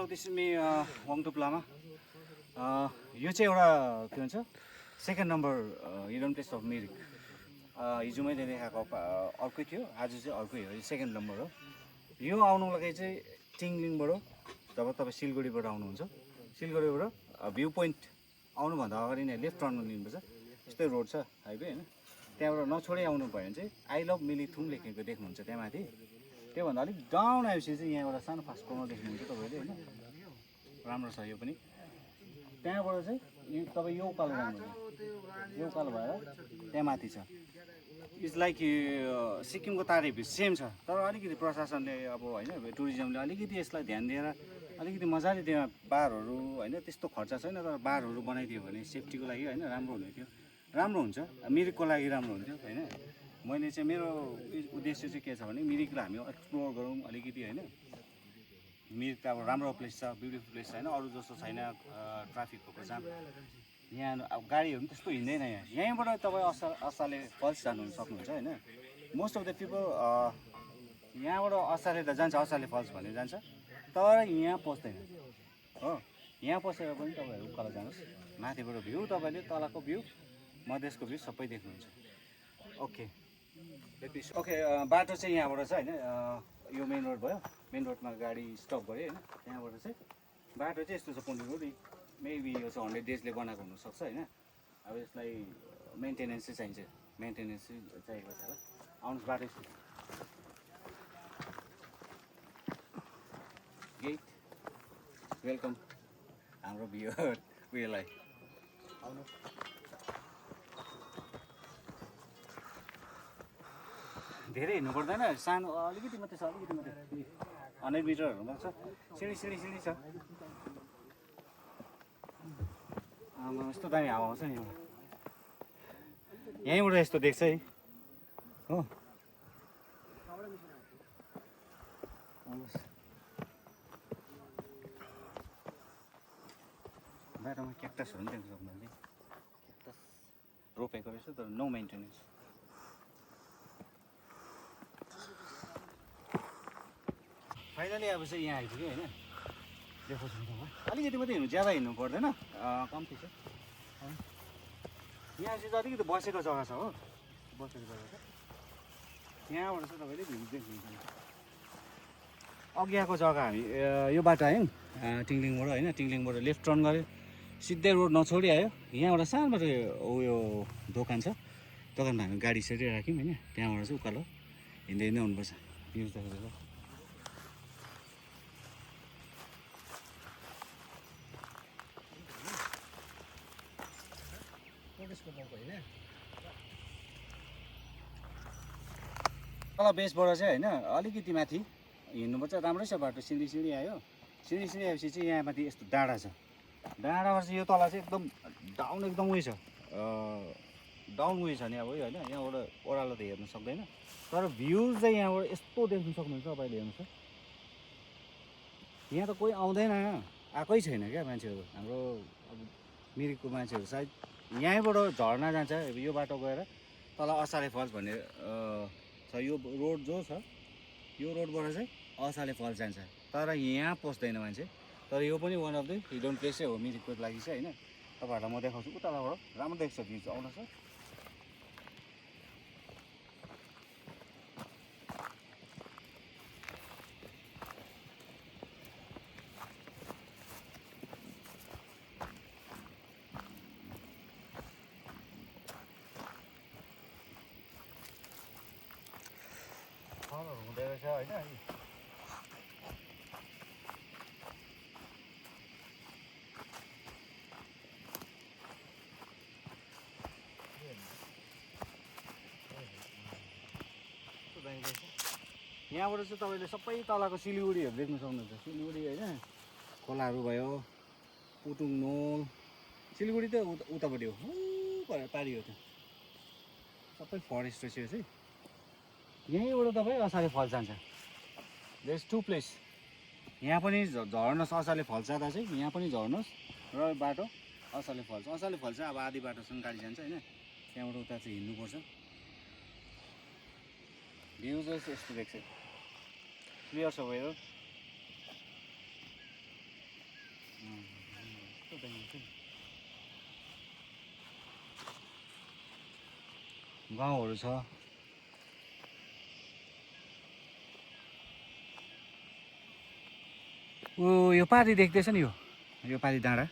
Hello this is me वाङथुप लामा। यो चाहिँ एउटा के भन्छ second number hidden place of Mirik. हिजो मैले देखाएको अर्कै थियो, आज चाहिँ अर्कै हो। यो सेकेन्ड नम्बर हो। यो आउनुको लागि चाहिँ टिङलिङबाट जब तपाईँ सिलगढीबाट आउनुहुन्छ, सिलगढीबाट भ्यू पोइन्ट आउनुभन्दा अगाडि नै लेफ्ट टर्न लिनुपर्छ। यस्तै रोड छ, हाइवे होइन। त्यहाँबाट नछोडै आउनु भयो भने चाहिँ आई लभ मिलिथुम लेखेको देख्नुहुन्छ त्यहाँ माथि। त्योभन्दा अलिक डाउन आएपछि चाहिँ यहाँबाट सानो फास्ट कर्नर देख्नुहुन्छ तपाईँले होइन। राम्रो छ यो पनि। त्यहाँबाट चाहिँ यो तपाईँ यो उकालो जानुहुन्छ, यो उकालो भएर त्यहाँ माथि छ। इट्स लाइक सिक्किमको तारेभी सेम छ, तर अलिकति प्रशासनले अब होइन टुरिज्मले अलिकति यसलाई ध्यान दिएर अलिकति मजाले त्यहाँ बारहरू होइन त्यस्तो खर्च छैन, तर बारहरू बनाइदियो भने सेफ्टीको लागि होइन राम्रो हुने थियो। राम्रो हुन्छ, मिरिकको लागि राम्रो हुन्थ्यो होइन। मैले चाहिँ मेरो उद्देश्य चाहिँ के छ भने मिरिकलाई हामी एक्सप्लोर गरौँ अलिकति होइन। मिरिक त अब राम्रो प्लेस छ, ब्युटिफुल प्लेस छ होइन, अरू जस्तो छैन ट्राफिकको जाम। यहाँ अब गाडीहरू पनि त्यस्तो हिँड्दैन। यहीँबाट तपाईँ असाले फल्स जानु सक्नुहुन्छ होइन। मोस्ट अफ द पिपल यहाँबाट असाले त जान्छ, असाले फल्स भनेर जान्छ, तर यहाँ पस्दैन हो। यहाँ पसेर पनि तपाईँहरू उकालो जानुहोस्, माथिबाट भ्यू तपाईँले तलको भ्यू मधेसको भ्यू सबै देख्नुहुन्छ। ओके ओके, बाटो चाहिँ यहाँबाट छ होइन। यो मेन रोड भयो, मेन रोडमा गाडी स्टप गऱ्यो होइन। त्यहाँबाट चाहिँ बाटो चाहिँ यस्तो छ पन्ध्र रोड। मेबी यो चाहिँ 100 डेजले बनाएको हुनसक्छ होइन। अब यसलाई मेन्टेनेन्स चाहिँ चाहिन्छ, मेन्टेनेन्स चाहिँ चाहिएको छ होला। आउनुहोस् बाटो यस्तो गेट। वेलकम हाम्रो भ्युअर उयोलाई। आउनुहोस् धेरै हिँड्नु पर्दैन, सानो अलिकति मात्रै छ, अलिकति मात्रै 100 मिटरहरू मात्र छ। सिँढी सिँढी सिँढी छ। यस्तो दामी हावा आउँछ नि यहीँबाट यस्तो देख्छ है हो। बाटोमा क्याक्टसहरू पनि देख्न सक्नुहुन्छ। क्याक्टस रोपेको रहेछ तर नो मेन्टेनेन्स। फाइनली अब चाहिँ यहाँ आइपुग्यो होइन। देखाउँछु तपाईँ, अलिकति मात्रै हिँड्नु, ज्यादा हिँड्नु पर्दैन, कम्ती छ। यहाँ चाहिँ अलिकति बसेको जग्गा छ हो, बसेको जग्गा छ। यहाँबाट चाहिँ तपाईँले भ्यू देख्नुहुन्छ। अघि आएको जग्गा हामी यो बाटो आयौँ टिङलिङबाट होइन। टिङलिङबाट लेफ्ट टर्न गऱ्यो, सिधै रोड नछोडी आयो। यहाँबाट सानोबाट उयो दोकान छ, दोकानमा हामी गाडी सेरी राख्यौँ होइन। त्यहाँबाट चाहिँ उकालो हिँड्दै हिँड्दै आउनुपर्छ। भ्यू देखेर तल बेसबाट चाहिँ होइन अलिकति माथि हिँड्नुपर्छ। राम्रै छ बाटो, सिँढी सिँढी आयो। सिँढी सिँढी आएपछि चाहिँ यहाँ माथि यस्तो डाँडा छ। डाँडाबाट चाहिँ यो तल चाहिँ एकदम डाउन, एकदम उयो छ, डाउन उयो छ नि अब होइन। यहाँबाट ओह्रालो त हेर्नु सक्दैन, तर भ्यू चाहिँ यहाँबाट यस्तो देख्नु सक्नुहुन्छ तपाईँले। हेर्नुहोस् यहाँ त कोही आउँदैन, आएकै छैन क्या मान्छेहरू। हाम्रो अब मिरिकको मान्छेहरू सायद यहीँबाट झर्ना जान्छ यो बाटो गएर तल असाले फल्स भन्ने छ। यो रोड जो छ यो रोडबाट चाहिँ असाले फल्स जान्छ, तर यहाँ पस्दैन मान्छे। तर यो पनि वान अफ द हिडन प्लेसै हो मिरिकको लागि चाहिँ होइन। तपाईँहरूलाई म देखाउँछु उताबाट, राम्रो देख्छ भ्यू चाहिँ। आउनुहोस् है। हुँदै रहेछ होइन। यहाँबाट चाहिँ तपाईँले सबै तलको सिलगढीहरू देख्न सक्नुहुन्छ। सिलगढी होइन, खोलाहरू भयो, पुटुङ नोल। सिलगढी त उतापट्टि हो, पारि हो त्यो सबै फरेस्ट रहेछ यो चाहिँ। यहीँबाट तपाईँ असाले फल्स जान्छ। There is 2 place. यहाँ पनि झर्नुहोस्, असाले फल्स जाँदा चाहिँ यहाँ पनि झर्नुहोस् र बाटो असाले फल्स। असाले फल्स चाहिँ अब आधी बाटोसम्म गाडी जान्छ होइन। त्यहाँबाट उता चाहिँ हिँड्नुपर्छ। भ्यू चाहिँ यस्तो देख्छ, क्लियर छ वेदर। कस्तो दामी छ नि गाउँहरू छ यो पारी देख्दैछ नि यो पारी डाँडा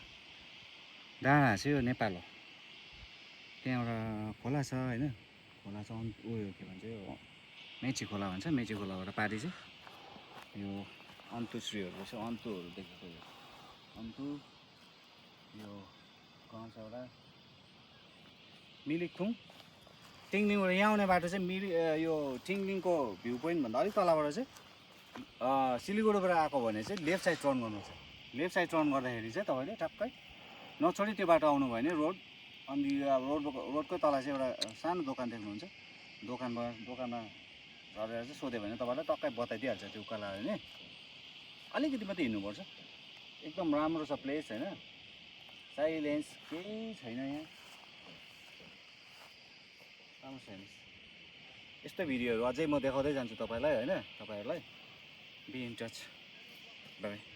चाहिँ यो नेपाल हो त्यहाँ एउटा खोला छ होइन खोला छ उयो के भन्छ यो मेची खोला भन्छ मेची खोलाबाट पारी चाहिँ यो अन्तुश्रीहरूको चाहिँ अन्तुहरू देखेको यो अन्तु यो गाउँ छ एउटा मिलिकथुङ टिङलिङबाट यहाँ आउने बाटो चाहिँ यो टिङलिङको भ्यू पोइन्टभन्दा अलिक तलबाट चाहिँ सिलगढीबाट आएको भने चाहिँ लेफ्ट साइड टर्न गर्नु छ लेफ्ट साइड टर्न गर्दाखेरि चाहिँ तपाईँले टक्कै नछोडी त्यो बाटो आउनु भयो भने रोड अनि अब रोडकै तल चाहिँ एउटा सानो दोकान देख्नुहुन्छ दोकानमा झरेर चाहिँ सोध्यो भने तपाईँलाई टक्कै बताइदिइहाल्छ त्यो उकालो भने अलिकति मात्रै हिँड्नुपर्छ एकदम राम्रो छ प्लेस होइन साइलेन्स केही छैन यहाँ राम्रो छैन यस्तो भिडियोहरू अझै म देखाउँदै जान्छु तपाईँलाई होइन तपाईँहरूलाई बी इन टच बाई